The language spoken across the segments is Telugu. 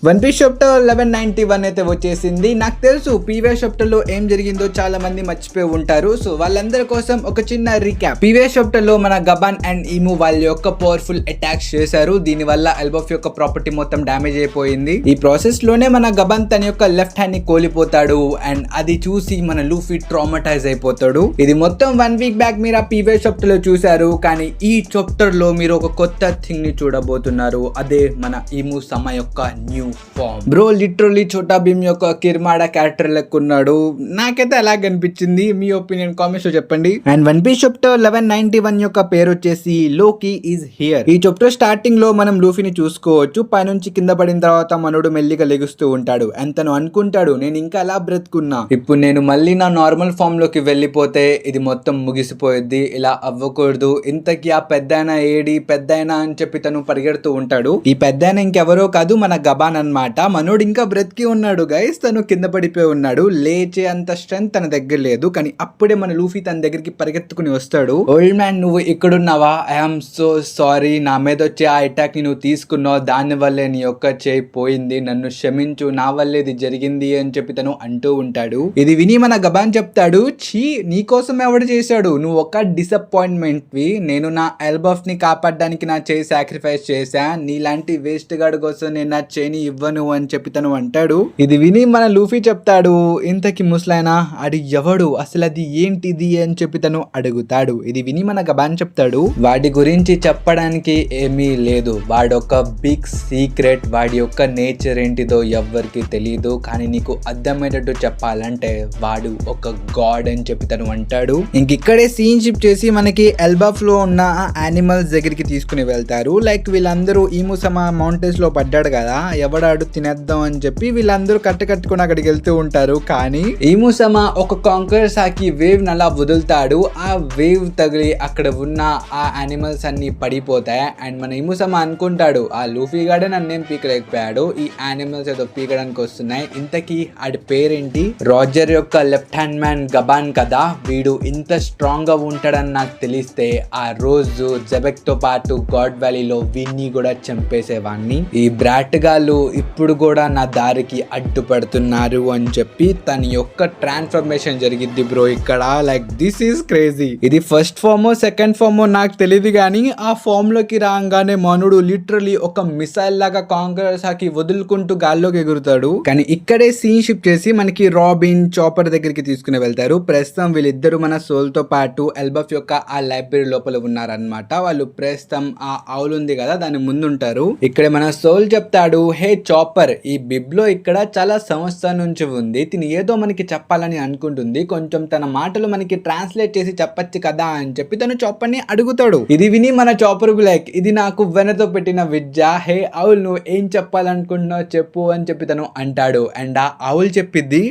వన్ పీస్ చాప్టర్ 1191 అయితే వచ్చేసింది. నాకు తెలుసు ప్రీవియస్ చాప్టర్ లో ఏం జరిగిందో చాలా మంది మర్చిపోయి ఉంటారు. సో వాళ్ళందరి కోసం ఒక చిన్న రీక్యాప్. ప్రీవియస్ చాప్టర్ లో మన గబాన్ అండ్ ఈము వాళ్ళ యొక్క పవర్ఫుల్ అటాక్స్ చేశారు. దీని వల్ల ఎల్బఫ్ యొక్క ప్రాపర్టీ మొత్తం డ్యామేజ్ అయిపోయింది. ఈ ప్రాసెస్ లోనే మన గబాన్ తన యొక్క లెఫ్ట్ హ్యాండ్ ని కోల్పోతాడు అండ్ అది చూసి మన లూఫీ ట్రామటైజ్ అయిపోతాడు. ఇది మొత్తం 1 వీక్ బ్యాక్ మీరు ఆ ప్రీవియస్ చాప్టర్ లో చూసారు. కానీ ఈ చాప్టర్ లో మీరు ఒక కొత్త థింగ్ ని చూడబోతున్నారు. అదే మన ఈము సమ యొక్క new form. Bro literally Chhota Bheem యొక్క కిర్మాడా క్యారెక్టర్ లెక్కున్నాడు. నాకైతే అలా కనిపించింది. మీ ఒపీనియన్ కామెంట్స్ లో చెప్పండి. అండ్ వన్ పీస్ చాప్టర్ 1191 యొక్క పేరు వచ్చేసి లోకీ ఈజ్ హియర్. ఈ చాప్టర్ స్టార్టింగ్ లో మనం లూఫీని చూసుకోవచ్చు. పైనుంచి కింద పడిన తర్వాత మనోడు మెల్లిగా లెగుస్తూ ఉంటాడు అండ్ తను అనుకుంటాడు, నేను ఇంకా అలా బ్రతుకున్నా, ఇప్పుడు నేను మళ్ళీ నా నార్మల్ ఫామ్ లోకి వెళ్ళిపోతే ఇది మొత్తం ముగిసిపోయింది, ఇలా అవ్వకూడదు. ఇంతకీ ఆ పెద్దాయన ఏడి పెద్దాయన అని చెప్పి తను పరిగెడుతూ ఉంటాడు. ఈ పెద్దాయన ఇంకెవరో కాదు మన గబాన్ అన్నమాట. మనోడు ఇంకా బ్రతికి ఉన్నాడు గైస్. తను కింద పడిపోయి ఉన్నాడు. లేచే అంత స్ట్రెంత్ తన దగ్గర లేదు. కానీ అప్పుడే మన లూఫీ తన దగ్గరికి పరిగెత్తుకుని వస్తాడు. ఓల్డ్ మ్యాన్ నువ్వు ఇక్కడున్నావా? ఐఎమ్ సో సారీ, నా మీద వచ్చే ఆ అటాక్ ని నువ్వు తీసుకున్నావు, దాని వల్లే నీ యొక్క చేయి పోయింది, నన్ను క్షమించు, నా వల్లే ఇది జరిగింది అని చెప్పి తను అంటూ ఉంటాడు. ఇది విని మన గబాన్ చెప్తాడు, ఛీ నీకోసం ఎవడు చేశాడు, నువ్వు ఒక డిసప్పాయింట్మెంట్ వి, నేను నా ఎల్బఫ్ ని కాపాడడానికి నా చేయి సాక్రిఫైస్ చేశా, నీలాంటి వేస్ట్ గార్డ్ కోసం నేను నా చేయిని ఇవ్వను అని చెప్పి తను అంటాడు. ఇది విని మన లూఫీ చెప్తాడు, ఇంతకి ముసలైనా అది ఎవడు, అసలు అది ఏంటిది అని చెప్పి తను అడుగుతాడు. ఇది విని మన గబాన్ చెప్తాడు, వాడి గురించి చెప్పడానికి ఏమీ లేదు, వాడొక బిగ్ సీక్రెట్, వాడి యొక్క నేచర్ ఏంటిదో ఎవ్వరికి తెలియదు, కానీ నీకు అర్థమయ్యేటట్టు చెప్పాలంటే వాడు ఒక గాడ్ అని చెప్పి తను అంటాడు. ఇంకిక్కడే సీన్ షిఫ్ట్ చేసి మనకి ఎల్బఫ్ లో ఉన్న యానిమల్స్ దగ్గరికి తీసుకుని వెళ్తారు. లైక్ వీళ్ళందరూ ఈము సమ మౌంటైన్స్ లో పడ్డాడు కదా, ఎవడాడు తినేద్దాం అని చెప్పి వీళ్ళందరూ కట్టుకుని అక్కడికి వెళ్తూ ఉంటారు. కానీ ఈము సమ ఒక కాంకర్ సాకి వేవ్ నలా వదులుతాడు. ఆ వేవ్ తగిలి అక్కడ ఉన్న ఆ యానిమల్స్ అన్ని పడిపోతాయి. అండ్ మన ఈము సమ అనుకుంటాడు, ఆ లూఫీ గాడే నన్నేం పీకలేకపోయాడు, ఈ యానిమల్స్ ఏదో పీకడానికి వస్తున్నాయి, ఇంతకీ ఆడి పేరేంటి, రాజర్ యొక్క లెఫ్ట్ హ్యాండ్ మ్యాన్ గబాన్ కదా, వీడు ఇంత స్ట్రాంగ్ గా ఉంటాడని నాకు తెలిస్తే ఆ రోజు జెబెక్ తో పాటు గాడ్ వ్యాలీలో వీన్ని కూడా చంపేసేవాడిని. ఈ బ్రాట్ గాళ్ళు ఇప్పుడు కూడా నా దారికి అడ్డుపడుతున్నారు అని చెప్పి తన యొక్క ట్రాన్స్ఫర్మేషన్ జరిగింది బ్రో ఇక్కడ. Like this is crazy. ఇది ఫస్ట్ ఫామో సెకండ్ ఫామో నాకు తెలియదు, కానీ ఆ ఫామ్ లోకి రాగానే మనుడు లిటరలీ ఒక మిసైల్ లాగా కాంగ్రెస్ హాకి వదులుకుంటూ గాల్లోకి ఎగురుతాడు. కానీ ఇక్కడే సీన్ షిఫ్ట్ చేసి మనకి రాబిన్ చాపర్ దగ్గరికి తీసుకుని వెళ్తారు. ప్రస్తుతం వీళ్ళిద్దరు మన సోల్ తో పాటు ఎల్బఫ్ యొక్క ఆ లైబ్రరీ లోపల ఉన్నారనమాట. వాళ్ళు ప్రస్తుతం ఆ ఆవులు ఉంది కదా దాని ముందుంటారు. ఇక్కడ మన సోల్ చెప్తాడు, హే చాపర్, ఈ బిబ్లో ఇక్కడ చాలా సంవత్సరాల నుంచి ఉంది, తిని ఏదో మనకి చెప్పాలని అనుకుంటుంది, కొంచెం తన మాటలు మనకి ట్రాన్స్లేట్ చేసి చెప్పచ్చు కదా అని చెప్పి తను చాపర్ ని అడుగుతాడు. ఇది విని మన చాపర్ లైక్, ఇది నాకు వెనతో పెట్టిన విద్య, హే ఆవుల్ నువ్వు ఏం చెప్పాలనుకుంటున్నావు చెప్పు అని చెప్పి తను అంటాడు. అండ్ ఆ ఆవుల్ చెప్పిద్ది.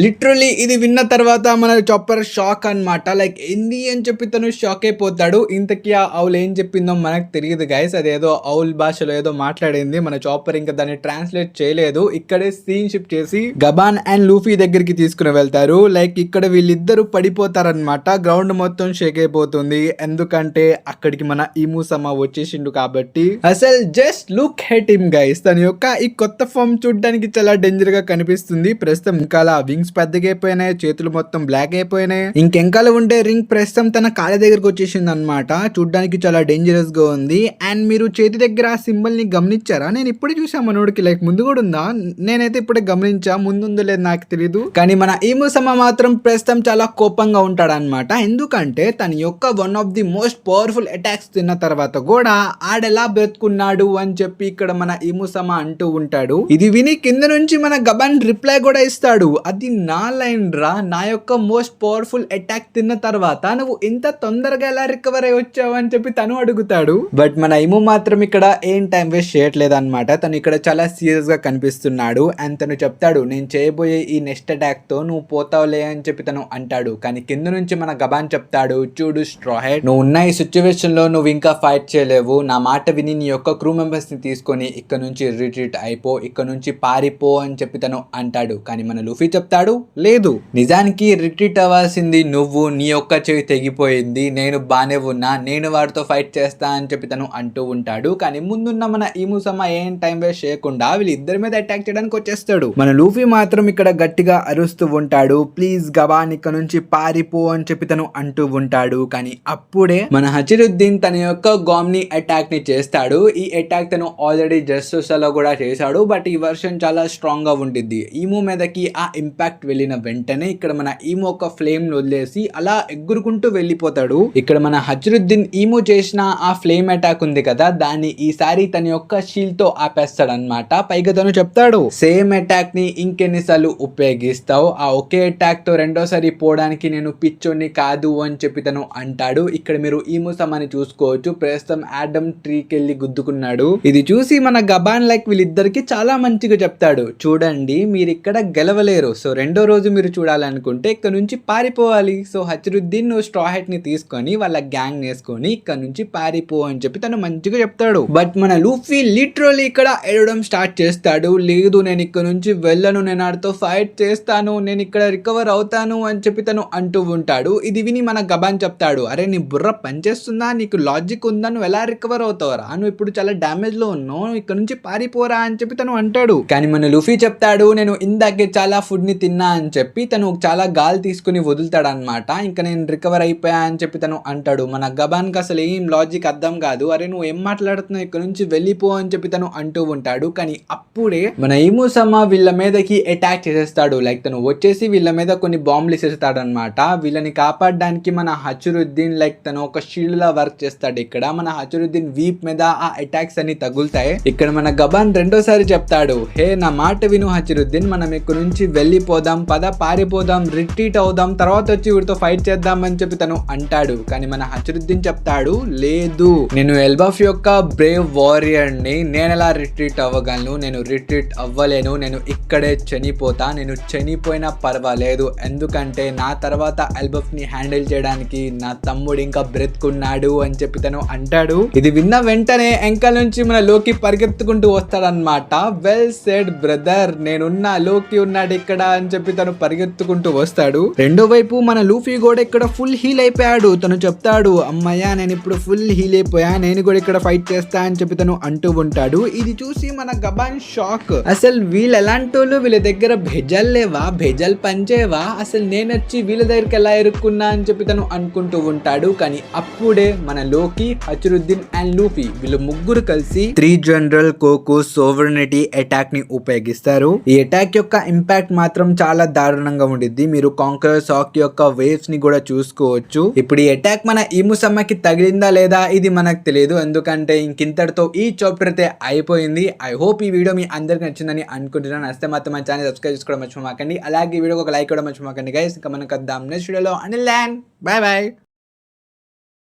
లిటరలీ ఇది విన్న తర్వాత మన చాపర్ షాక్ అన్నమాట. లైక్ ఏంది అని చెప్పి తను షాక్ అయిపోతాడు. ఇంతకీ ఆ ఆవుల్ ఏం చెప్పిందో మనకు తెలియదు గైస్. అదేదో ఆవుల్ భాషలో ఏదో మాట్లాడింది. మన చాపర్ ఇంకా దాన్ని ట్రాన్స్లేట్ చేయలేదు. ఇక్కడే సీన్ షిఫ్ట్ చేసి గబాన్ అండ్ లూఫీ దగ్గరికి తీసుకుని వెళ్తారు. లైక్ ఇక్కడ వీళ్ళిద్దరూ పడిపోతారనమాట. గ్రౌండ్ మొత్తం షేక్ అయిపోతుంది. ఎందుకంటే అక్కడికి మన ఈము సమ వచ్చేసిండు కాబట్టి. అసలు జస్ట్ లుక్ హెట్ హిమ్ గైస్. తన యొక్క ఈ కొత్త ఫామ్ చూడడానికి చాలా డేంజర్ గా కనిపిస్తుంది. ప్రస్తుతం ఇంకా వింగ్స్ పెద్దగా అయిపోయినాయి, చేతులు మొత్తం బ్లాక్ అయిపోయినాయి. ఇంకెంకాల ఉండే రింగ్ ప్రస్తుతం తన కాళ్ళ దగ్గరకు వచ్చేసింది అనమాట. చూడ్డానికి చాలా డేంజరస్ గా ఉంది. అండ్ మీరు చేతి దగ్గర ఆ సింబల్ ని గమనించారా? నేను ఇప్పుడే చూసాను మనోడికి. లైక్ ముందు కూడా ఉందా? నేనైతే ఇప్పుడే గమనించా, ముందుందో లేదు నాకు తెలియదు. కానీ మన ఈము సమ మాత్రం ప్రస్తుతం చాలా కోపంగా ఉంటాడు అనమాట. ఎందుకంటే తన యొక్క one of the most powerful attacks తిన్న తర్వాత కూడా ఆడెలా బ్రతుకున్నాడు అని చెప్పి ఇక్కడ మన ఈము సమ అంటూ ఉంటాడు. ఇది విని కింద నుంచి మన గబాన్ రిప్లై కూడా ఇస్తాడు, అది నా లైన్ రా, నా యొక్క మోస్ట్ పవర్ఫుల్ అటాక్ తిన్న తర్వాత నువ్వు ఇంత తొందరగా ఎలా రికవర్ అయ్యి వచ్చావు అని చెప్పి తను అడుగుతాడు. బట్ మన ఇము మాత్రం ఇక్కడ ఏం టైం వేస్ట్ చేయట్లేదు అనమాట. తను ఇక్కడ చాలా సీరియస్ గా కనిపిస్తున్నాడు. అండ్ తను చెప్తాడు, నేను చేయబోయే ఈ నెక్స్ట్ అటాక్ తో నువ్వు పోతావులే అని చెప్పి తను అంటాడు. కానీ కింద నుంచి మన గబాన్ చెప్తాడు, చూడు స్ట్రా హెడ్, నువ్వు ఉన్న ఈ సిచ్యువేషన్ లో నువ్వు ఇంకా ఫైట్ చేయలేవు, నా మాట విని నీ యొక్క క్రూ మెంబర్స్ ని తీసుకొని ఇక్కడ నుంచి రిట్రీట్ అయిపో, ఇక్కడ నుంచి పారిపో అని చెప్పి తను అంటాడు. కానీ మన లూఫీ చెప్తాడు లేదు, నిజానికి రిట్రీట్ అవ్వాల్సింది నువ్వు, నీ ఒక్క చెవి తెగిపోయింది, నేను బానే ఉన్నా, నేను వాడితో ఫైట్ చేస్తా అని చెప్పి తను అంటూ ఉంటాడు. కానీ ముందున్న మన ఈముసమ ఏం టైం వేస్ట్ చేయకుండా వీళ్ళిద్దరి మీద అటాక్ చేయడానికి వచ్చేస్తాడు. మన లూఫీ మాత్రం ఇక్కడ గట్టిగా అరుస్తూ ఉంటాడు, ప్లీజ్ గబాన్ ఇక్కడ నుంచి పారిపో అని చెప్పి తను అంటూ ఉంటాడు. కానీ అప్పుడే మన హచిరుద్దీన్ తన యొక్క గామ్ని అటాక్ ని చేస్తాడు. ఈ అటాక్ తను ఆల్రెడీ జస్టిస్ లో కూడా చేశాడు, బట్ ఈ వర్షన్ చాలా స్ట్రాంగ్ గా ఉండిద్ది. ఈము మీదకి ఆ ఇంపాక్ట్ వెళ్ళిన వెంటనే ఇక్కడ మన ఈము ఒక ఫ్లేమ్ వదిలేసి అలా ఎగురుకుంటూ వెళ్ళిపోతాడు. ఇక్కడ మన హచిరుద్దీన్ ఈము చేసిన ఆ ఫ్లేమ్ అటాక్ ఉంది కదా, దాన్ని ఈసారి తన యొక్క షీల్డ్ తో ఆపేస్తాడు అనమాట. పైగా తను చెప్తాడు, సేమ్ అటాక్ ని ఇంకెన్నిసార్లు ఉపయోగిస్తావు, ఆ ఒకే అటాక్ తో రెండోసారి పోవడానికి నేను పిచ్చోని కాదు అని చెప్పి తను అంటాడు. ఇక్కడ మీరు ఈము సమాని చూసుకోవచ్చు, ప్రస్తుతం ఆడమ్ ట్రీకి వెళ్ళి గుద్దుకున్నాడు. ఇది చూసి మన గబాన్ లైక్ వీళ్ళిద్దరికి చాలా మంచిగా చెప్తాడు, చూడండి మీరు ఇక్కడ గెలవలేరు, సో రెండో రోజు మీరు చూడాలనుకుంటే ఇక్కడ నుంచి పారిపోవాలి. సో హచిరుద్దీన్ నువ్వు స్ట్రా హెట్ ని తీసుకొని వాళ్ళ గ్యాంగ్ వేసుకొని ఇక్కడ నుంచి పారిపో అని చెప్పి తను మంచిగా చెప్తాడు. బట్ మన లూఫీ లిటరల్లీ ఇక్కడ ఏడవడం స్టార్ట్ చేస్తాడు, లేదు నేను ఇక్కడ నుంచి వెళ్ళను, నేను ఆడితో ఫైట్ చేస్తాను, నేను ఇక్కడ రికవర్ అవుతాను అని చెప్పి తను అంటూ ఉంటాడు. ఇది విని మన గబాన్ చెప్తాడు, అరే నీ బుర్ర పనిచేస్తుందా, నీకు లాజిక్ ఉందా, నువ్వు ఎలా రికవర్ అవుతావరా, నువ్వు ఇప్పుడు చాలా డ్యామేజ్ లో ఉన్నావు, ఇక్కడ నుంచి పారిపోరా అని చెప్పి తను అంటాడు. కానీ మన లూఫీ చెప్తాడు, నేను ఇందాకే చాలా ఫుడ్ ని తిన్నా అని చెప్పి తను చాలా గాలి తీసుకుని వదులుతాడు అనమాట. ఇంకా నేను రికవర్ అయిపోయా అని చెప్పి తను అంటాడు. మన గబాన్ కి అసలు ఏం లాజిక్ అర్థం కాదు, అరే నువ్వు ఏం మాట్లాడుతున్నావు, ఇక్కడ నుంచి వెళ్ళిపో అని చెప్పి తను అంటూ ఉంటాడు. కానీ అప్పుడే మన ఈముసమ వీళ్ళ మీదకి అటాక్ చేసేస్తాడు. లైక్ తను వచ్చేసి వీళ్ళ మీద కొన్ని బాంబులు వేసేస్తాడు అనమాట. వీళ్ళని కాపాడడానికి మన హచిరుద్దీన్ లైక్ తను ఒక షీల్డ్ లా వర్క్ చేస్తాడు. ఇక్కడ మన హచిరుద్దీన్ వీప్ మీద ఆ అటాక్స్ అన్ని తగులుతాయి. ఇక్కడ మన గబాన్ రెండోసారి చెప్తాడు, హే నా మాట విను హచిరుద్దీన్, మనం ఇక్కడ నుంచి వెళ్ళిపోదాం, పద పారిపోదాం, రిట్రీట్ అవుదాం, తర్వాత వచ్చి వీడితో ఫైట్ చేద్దాం అని చెప్పి తను అంటాడు. కానీ మన హచిరుద్దీన్ చెప్తాడు, లేదు నేను ఎల్బఫ్ యొక్క బ్రేవ్ వారియర్ ని, నేను ఎలా రిట్రీట్ అవ్వగలను, నేను రిట్రీట్ అవ్వలేను, నేను ఇక్కడే చనిపోతా, నేను చనిపోయినా పర్వాలేదు, ఎందుకంటే నా తర్వాత ఎల్బఫ్ ని హ్యాండిల్ చేయడానికి నా తమ్ముడు ఇంకా బ్రతుకున్నాడు అని చెప్పి తను అంటాడు. ఇది విన్న వెంటనే ఎంకల్ నుంచి మన లోకి పరిగెత్తుకుంటూ వస్తాడనమాట. వెల్ సెడ్ బ్రదర్, నేనున్నా, లోకి ఉన్నాడు ఇక్కడ అని చెప్పి తను పరిగెత్తుకుంటూ వస్తాడు. రెండో వైపు మన లూఫీ కూడా ఇక్కడ ఫుల్ హీల్ అయిపోయాడు. తను చెప్తాడు, అమ్మయ్య నేను ఇప్పుడు ఫుల్ హీల్ అయిపోయా, నేను కూడా ఇక్కడ ఫైట్ చేస్తా అని చెప్పి తను అంటూ ఉంటాడు. ఇది చూసి మన గబాన్ షాక్, అసలు వీళ్ళు ఎలాంటి వాళ్ళు, వీళ్ళ దగ్గర భెజల్ లేవా, భెజల్ పంచేవా, అసలు నేను వచ్చి వీళ్ళ దగ్గరికి ఎలా ఇరుక్కున్నా అని చెప్పి తను అనుకుంటూ ఉంటాడు. కానీ అప్పుడే మన లోకి, హచిరుద్దీన్ అండ్ లూఫీ వీళ్ళు ముగ్గురు కలిసి 3 జనరల్ కోకో సోవరెనిటీ అటాక్ ని ఉపయోగిస్తారు. ఈ అటాక్ యొక్క ఇంపాక్ట్ మాత్రం చాలా దారుణంగా ఉండిద్ది. మీరు కాంకరర్ సాక్ యొక్క వేవ్స్ ని కూడా చూసుకోవచ్చు. ఇప్పుడు ఈ అటాక్ మన ఈముసమ్మకి తగిలిందా లేదా ఇది మనకు తెలియదు, ఎందుకంటే ఇంకింతటితో ఈ చాప్టర్ అయితే అయిపోయింది. ఐ హోప్ ఈ వీడియో మీ అందరికి నచ్చిందని అనుకుంటున్నాను. నచ్చితే మాత్రం మన ఛానల్ సబ్స్క్రైబ్ చేసుకోవడం మర్చిపోమాకండి. అలాగే ఈ వీడియోకి ఒక లైక్ కూడా మర్చిపోమాకండి గైస్. ఇంకా మనకు వద్దాం నెక్స్ట్ వీడియోలో. Until then bye by.